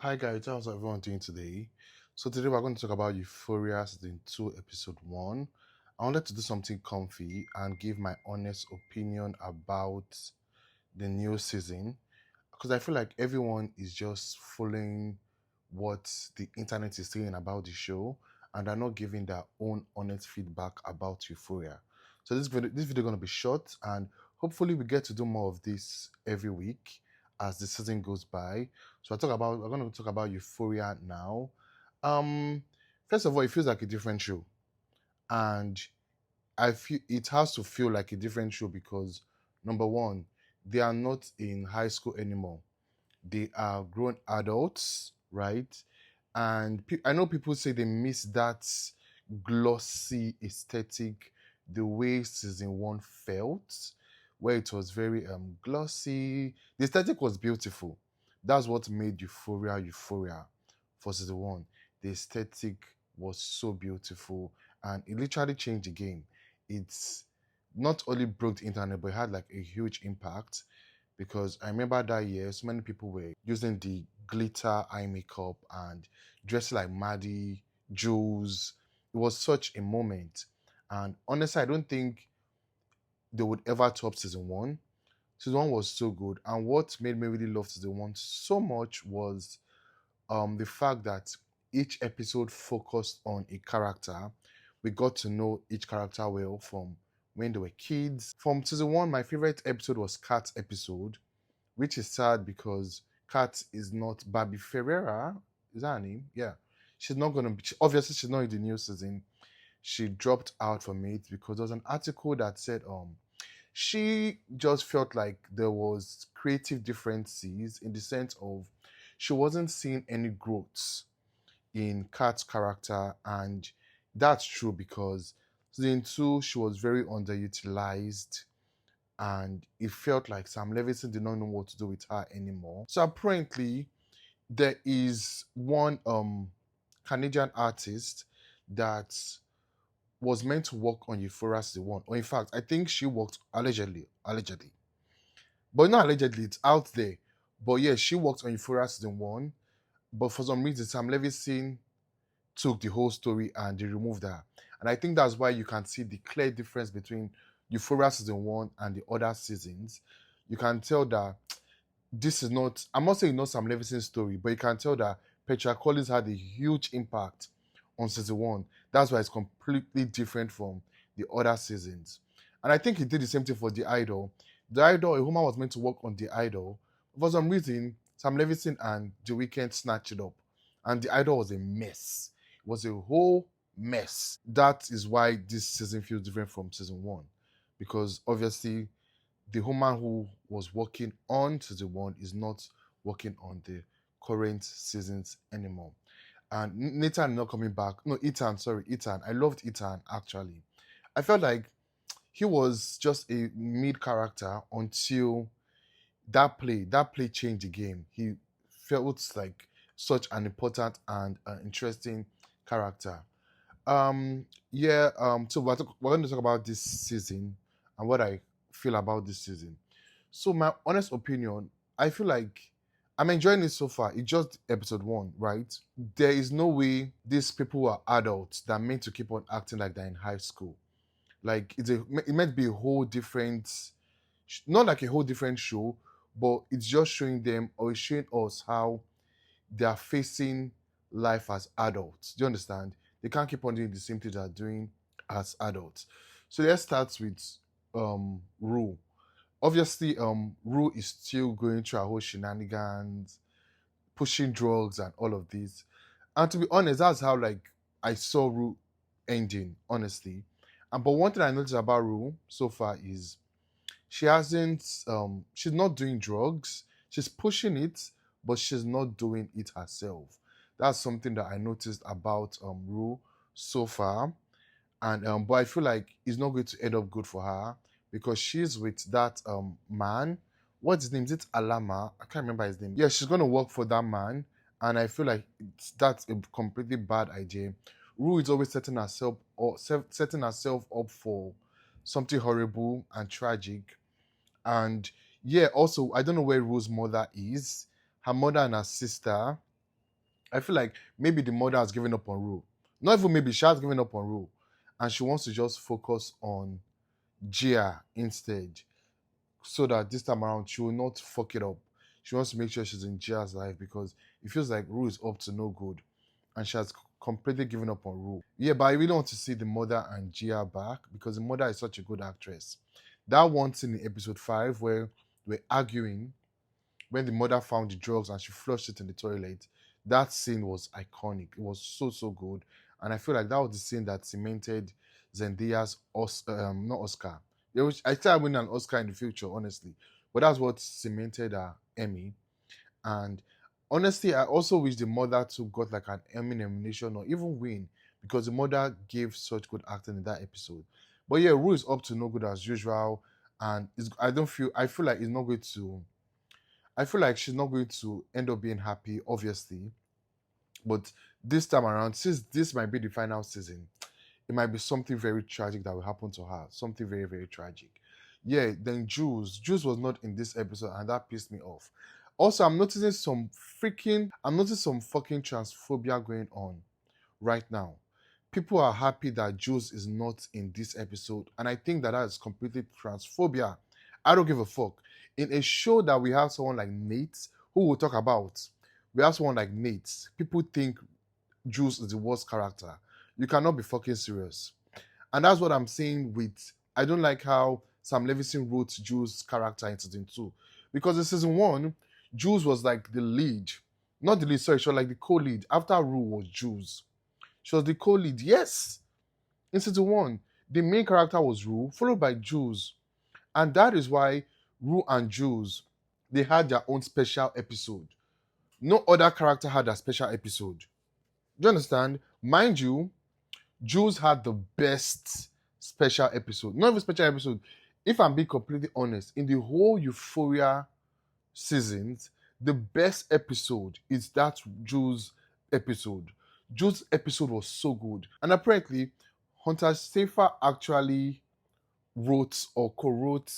Hi guys, how's everyone doing today? So today we're going to talk about Euphoria season 2 episode 1. I wanted to do something comfy and give my honest opinion about the new season because I feel like everyone is just following what the internet is saying about the show and are not giving their own honest feedback about Euphoria. So this video going to be short and hopefully we get to do more of this every week as the season goes by. So we're going to talk about Euphoria now. Um First of all, it feels like a different show and I feel it has to feel like a different show because number one, they are not in high school anymore. They are grown adults, right? And I know people say they miss that glossy aesthetic, the way season one felt, where it was very glossy. The aesthetic was beautiful. That's what made Euphoria for season one. The aesthetic was so beautiful, and it literally changed the game. It's not only broke the internet, but it had like a huge impact because I remember that year, so many people were using the glitter eye makeup and dressing like Maddie, Jules. It was such a moment. And honestly, I don't think they would ever top season one. Season one was so good. And what made me really love season one so much was the fact that each episode focused on a character. We got to know each character well from when they were kids. From season one, my favorite episode was Kat's episode, which is sad because Kat is not Barbie Ferreira. Is that her name? Yeah. She's not gonna be obviously she's not in the new season. She dropped out from it because there was an article that said she just felt like there was creative differences in the sense of she wasn't seeing any growth in Kat's character, and that's true because season two she was very underutilized and it felt like Sam Levinson did not know what to do with her anymore. So apparently, there is one Canadian artist that was meant to work on Euphoria season one. Or in fact, I think she worked allegedly, but not allegedly. It's out there. But yeah, she worked on Euphoria season one. But for some reason, Sam Levinson took the whole story and they removed her. And I think that's why you can see the clear difference between Euphoria season one and the other seasons. You can tell that this is not, I'm not saying not Sam Levinson's story, but you can tell that Petra Collins had a huge impact on season one. That's why it's completely different from the other seasons. And I think he did the same thing for The Idol. The Idol, a woman was meant to work on The Idol. For some reason, Sam Levinson and The Weeknd snatched it up. And The Idol was a mess. It was a whole mess. That is why this season feels different from season one. Because obviously the woman who was working on season one is not working on the current seasons anymore. And Nathan not coming back. No, Ethan, sorry, Ethan. I loved Ethan actually. I felt like he was just a mid character until that play changed the game. He felt like such an important and interesting character. Yeah, so we're going to talk about this season and what I feel about this season. So my honest opinion, I feel like I'm enjoying it so far. It's just episode one, right? There is no way these people are adults that are meant to keep on acting like they're in high school. Like it might be a whole different, not like a whole different show, but it's just showing them or it's showing us how they are facing life as adults. Do you understand? They can't keep on doing the same thing they're doing as adults. So let's start with Rue. Obviously, Rue is still going through her whole shenanigans, pushing drugs and all of this. And to be honest, that's how like I saw Rue ending, honestly. And but one thing I noticed about Rue so far is she's not doing drugs. She's pushing it, but she's not doing it herself. That's something that I noticed about Rue so far. And but I feel like it's not going to end up good for her because she's with that man. What's his name? Is it Alama? I can't remember his name. Yeah, she's gonna work for that man, and I feel like that's a completely bad idea. Rue is always setting herself up for something horrible and tragic. And yeah, also I don't know where Rue's mother is. Her mother and her sister. I feel like maybe the mother has given up on Rue. Not even maybe, she has given up on Rue. And she wants to just focus on Gia instead. So that this time around she will not fuck it up. She wants to make sure she's in Gia's life because it feels like Rue is up to no good. And she has completely given up on Rue. Yeah, but I really want to see the mother and Gia back because the mother is such a good actress. That one scene in episode 5 where we're arguing when the mother found the drugs and she flushed it in the toilet, that scene was iconic. It was so so good, and I feel like that was the scene that cemented Zendaya's not Oscar. I started winning an Oscar in the future, honestly, but that's what cemented her Emmy. And honestly, I also wish the mother too got like an Emmy nomination or even win because the mother gave such good acting in that episode. But yeah, Rue is up to no good as usual, and I feel like it's not going to I feel like she's not going to end up being happy, obviously. But this time around, since this might be the final season, it might be something very tragic that will happen to her. Something very, very tragic. Yeah, then Jules. Jules was not in this episode, and that pissed me off. Also, I'm noticing some fucking transphobia going on right now. People are happy that Jules is not in this episode, and I think that is completely transphobia. I don't give a fuck. In a show that we have someone like Nate, who we'll talk about, we have someone like Nate. People think Jules is the worst character. You cannot be fucking serious. And that's what I'm saying with I don't like how Sam Levinson wrote Jules' character in season 2. Because in season 1, Jules was like the lead. Not the lead, sorry, she was like the co-lead. After Rue was Jules. She was the co-lead. Yes. In season 1, the main character was Rue, followed by Jules. And that is why Rue and Jules, they had their own special episode. No other character had a special episode. Do you understand? Mind you, Jules had the best special episode. Not even special episode. If I'm being completely honest, in the whole Euphoria seasons, the best episode is that Jules episode. Jules episode was so good. And apparently, Hunter Safer actually wrote or co-wrote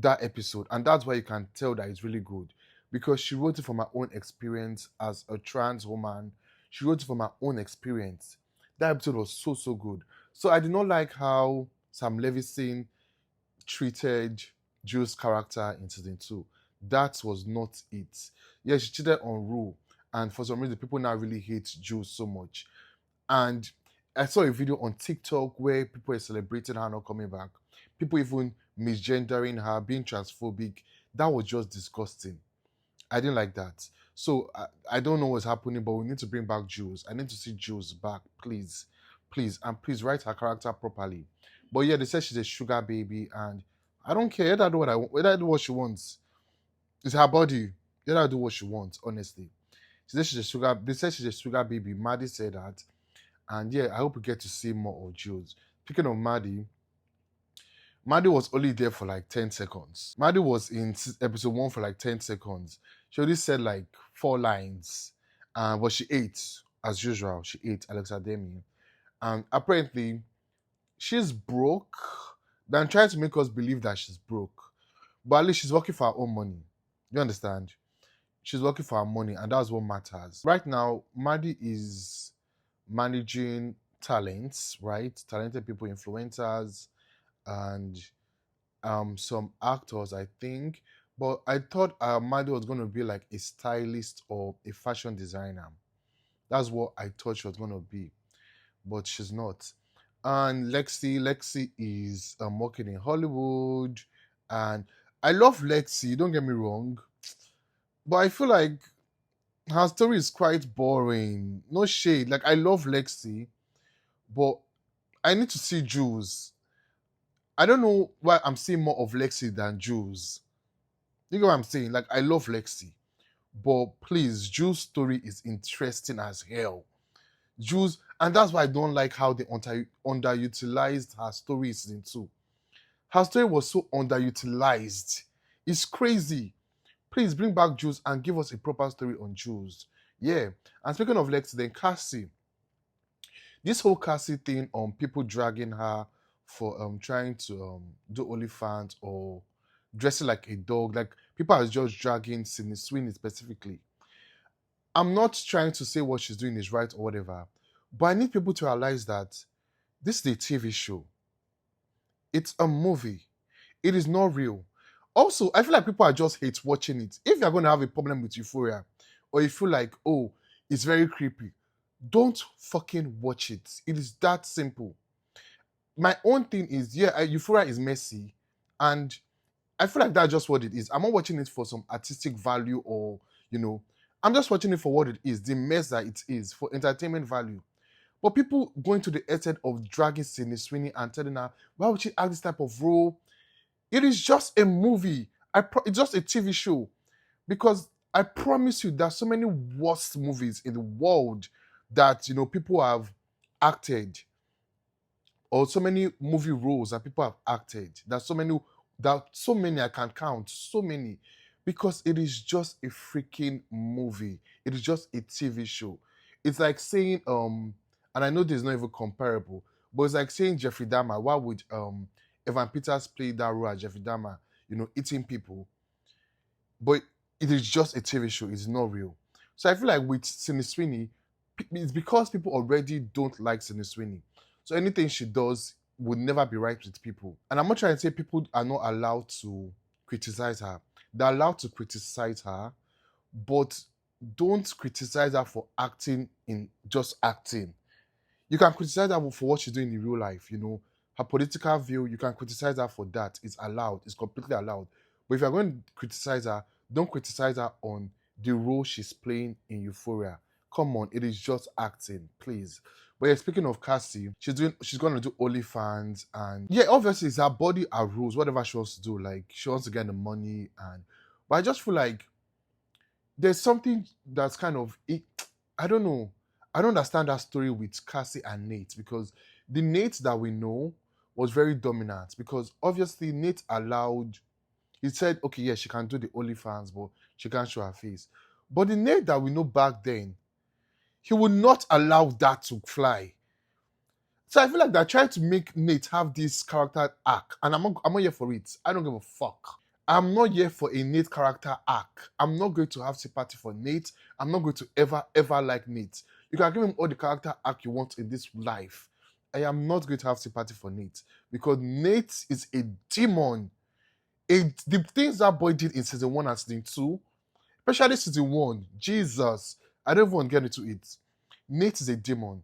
that episode, and that's why you can tell that it's really good because she wrote it from her own experience as a trans woman. She wrote it from her own experience. That episode was so so good. So I did not like how Sam Levinson treated Jules' character in season 2. That was not it. Yeah, she cheated on Rue, and for some reason people now really hate Jules so much. And I saw a video on TikTok where people are celebrating her not coming back. People even misgendering her, being transphobic. That was just disgusting. I didn't like that. So I don't know what's happening, but we need to bring back Jules. I need to see Jules back, please. Please, and please write her character properly. But yeah, they said she's a sugar baby, and I don't care. Let her do what I want. Let her do what she wants. It's her body. Let her do what she wants, honestly. They said she's a sugar baby. Maddie said that. And yeah, I hope we get to see more of Jules. Speaking of Maddie, Maddie was only there for like 10 seconds. Maddie was in episode 1 for like 10 seconds. She only said like 4 lines. But she ate, as usual. She ate Alexa Demi. And apparently, she's broke. They're trying to make us believe that she's broke. But at least she's working for her own money. You understand? She's working for her money, and that's what matters. Right now, Maddie is managing talents, right? Talented people, influencers, and some actors, I think. But I thought Maddie was going to be like a stylist or a fashion designer. That's what I thought she was going to be, but she's not. And Lexi is working in Hollywood, and I love Lexi. Don't get me wrong, but I feel like her story is quite boring. No shade. Like I love Lexi, but I need to see Jules. I don't know why I'm seeing more of Lexi than Jules. You get what I'm saying? Like I love Lexi, but please, Jules' story is interesting as hell. Jules, and that's why I don't like how they underutilized her story in season 2. Her story was so underutilized. It's crazy. Please bring back Jules and give us a proper story on Jules. Yeah. And speaking of Lexi, then Cassie. This whole Cassie thing on people dragging her for trying to do OnlyFans or dressing like a dog. Like people are just dragging Sydney Sweeney specifically. I'm not trying to say what she's doing is right or whatever, but I need people to realize that this is a TV show. It's a movie. It is not real. Also, I feel like people are just hate watching it. If you're going to have a problem with Euphoria, or you feel like, oh, it's very creepy, don't fucking watch it. It is that simple. My own thing is, yeah, Euphoria is messy, and I feel like that's just what it is. I'm not watching it for some artistic value or, I'm just watching it for what it is, the mess that it is, for entertainment value. But people going to the extent of dragging Sydney Sweeney and telling her, why would she act this type of role? It is just a movie. It's just a TV show. Because I promise you, there's so many worst movies in the world that, people have acted, or so many movie roles that people have acted. That so many I can count, so many, because it is just a freaking movie. It is just a TV show. It's like saying, and I know this is not even comparable, but it's like saying Jeffrey Dahmer. Why would Evan Peters play that role as Jeffrey Dahmer? Eating people, but it is just a TV show. It's not real. So I feel like with Sydney Sweeney, it's because people already don't like Sydney Sweeney. So anything she does would never be right with people. And I'm not trying to say people are not allowed to criticize her. They're allowed to criticize her, but don't criticize her for acting in just acting. You can criticize her for what she's doing in real life, her political view, you can criticize her for that. It's allowed. It's completely allowed. But if you're going to criticize her, don't criticize her on the role she's playing in Euphoria. Come on, it is just acting, please. But yeah, speaking of Cassie, she's gonna do OnlyFans, and yeah, obviously it's her body, her rules, whatever she wants to do. Like, she wants to get the money, but I just feel like there's something that's kind of, I don't know. I don't understand that story with Cassie and Nate, because the Nate that we know was very dominant, because obviously Nate allowed, he said, okay, yeah, she can do the OnlyFans, but she can't show her face. But the Nate that we know back then, he would not allow that to fly. So I feel like they're trying to make Nate have this character arc, and I'm not here for it. I don't give a fuck. I'm not here for a Nate character arc. I'm not going to have sympathy for Nate. I'm not going to ever like Nate. You can give him all the character arc you want in this life. I am not going to have sympathy for Nate, because Nate is a demon. The things that boy did in season 1 and season 2, especially season 1, Jesus, I don't even want to get into it. Nate is a demon.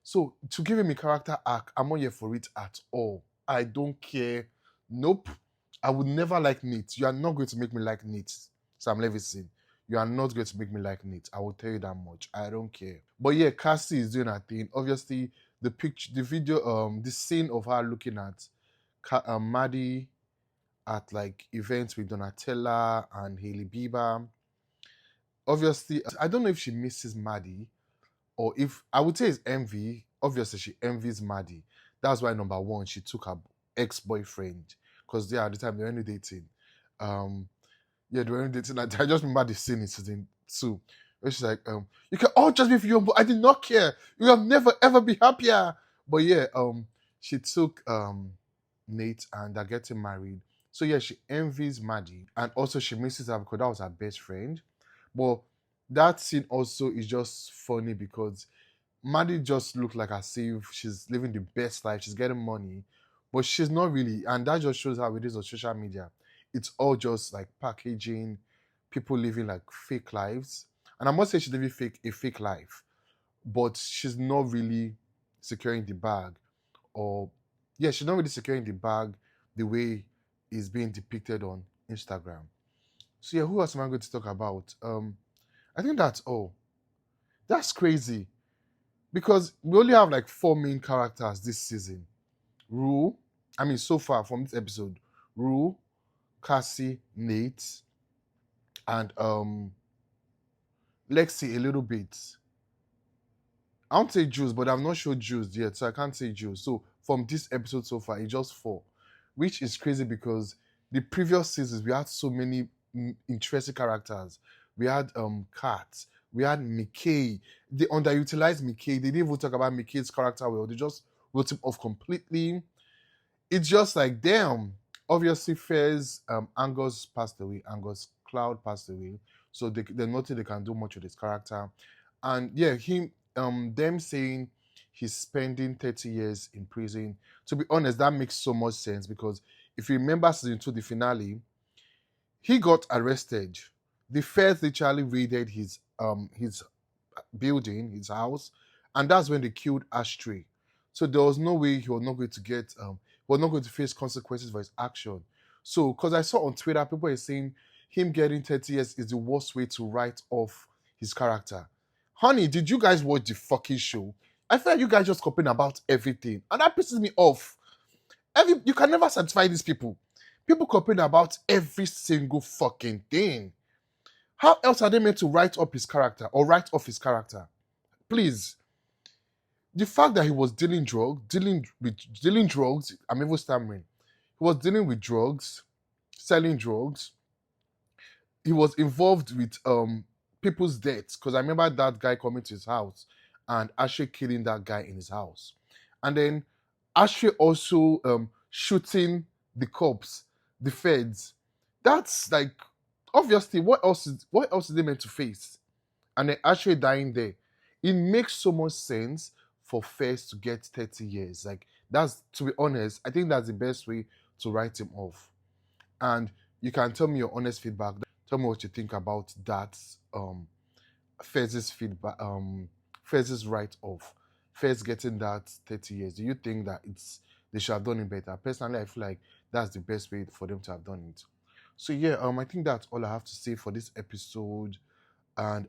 So to give him a character arc, I'm not here for it at all. I don't care. Nope. I would never like Nate. You are not going to make me like Nate, Sam Levinson. You are not going to make me like Nate. I will tell you that much. I don't care. But yeah, Cassie is doing her thing. Obviously, the picture, the video, the scene of her looking at Maddie at like events with Donatella and Hailey Bieber. Obviously, I don't know if she misses Maddie, or if, I would say it's envy. Obviously, she envies Maddie. That's why, number one, she took her ex-boyfriend, because they at the time they were only dating. Yeah, they were only dating. I just remember the scene in season 2, where she's like, you can all just be for you, but I did not care. You have never ever be happier. But yeah, she took Nate, and they're getting married. So yeah, she envies Maddie, and also she misses her because that was her best friend. But that scene also is just funny, because Maddie just looked like as if she's living the best life, she's getting money, but she's not really. And that just shows how it is on social media. It's all just like packaging, people living like fake lives. And I must say she's living a fake life, but she's not really securing the bag. Or yeah, she's not really securing the bag the way it's being depicted on Instagram. So yeah, who else am I going to talk about? I think that's all. That's crazy, because we only have like 4 main characters this season. So far from this episode, Rue, Cassie, Nate, and Lexi a little bit. I won't say Jules, but I'm not sure Jules yet, so I can't say Jules. So from this episode so far, it's just 4, which is crazy, because the previous seasons we had so many interesting characters. We had Kat, we had Mickey. They underutilized Mickey. They didn't even talk about Mickey's character well. They just wrote him off completely. It's just like, damn. Obviously, Angus passed away. Angus Cloud passed away. so there's nothing they can do much with his character. And yeah, them saying he's spending 30 years in prison. To be honest, that makes so much sense because if you remember season 2, the finale, he got arrested. The feds literally raided his building, his house, and that's when they killed Ashtray. So there was no way he was not going to he was not going to face consequences for his action. So because I saw on Twitter people are saying him getting 30 years is the worst way to write off his character. Honey, did you guys watch the fucking show? I feel like you guys just complain about everything, and that pisses me off. You can never satisfy these people. People complain about every single fucking thing. How else are they meant to write up his character or write off his character? Please. The fact that he was dealing drugs, I'm even stammering. He was dealing with drugs, selling drugs. He was involved with people's deaths. Because I remember that guy coming to his house and Ashley killing that guy in his house. And then Ashley also shooting the cops, the feds. That's like, obviously, what else is they meant to face? And then Ashley dying there. It makes so much sense for Fez to get 30 years. Like, that's, to be honest, I think that's the best way to write him off. And you can tell me your honest feedback. Tell me what you think about that Fez's feedback, Fez's write-off. Fez getting that 30 years. Do you think that they should have done it better? Personally, I feel like that's the best way for them to have done it. So yeah, I think that's all I have to say for this episode. And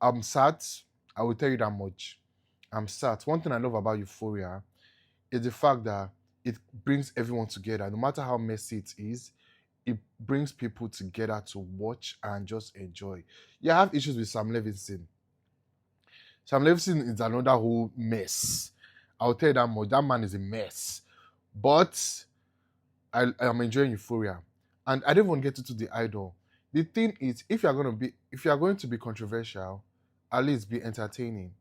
I'm sad. I will tell you that much. I'm sad. One thing I love about Euphoria is the fact that it brings everyone together. No matter how messy it is, it brings people together to watch and just enjoy. You have issues with Sam Levinson. Sam Levinson is another whole mess. I'll tell you that much. That man is a mess. But I am enjoying Euphoria. And I didn't want to get into the idol. The thing is, if you are going to be controversial, at least be entertaining.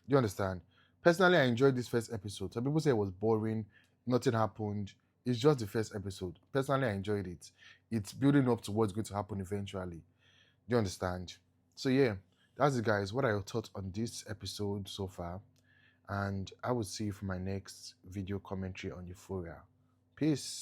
Do you understand? Personally, I enjoyed this first episode. Some people say it was boring, nothing happened. It's just the first episode. Personally, I enjoyed it. It's building up to what's going to happen eventually. Do you understand? So yeah, that's it, guys. What are your thoughts on this episode so far? And I will see you for my next video commentary on Euphoria. Peace.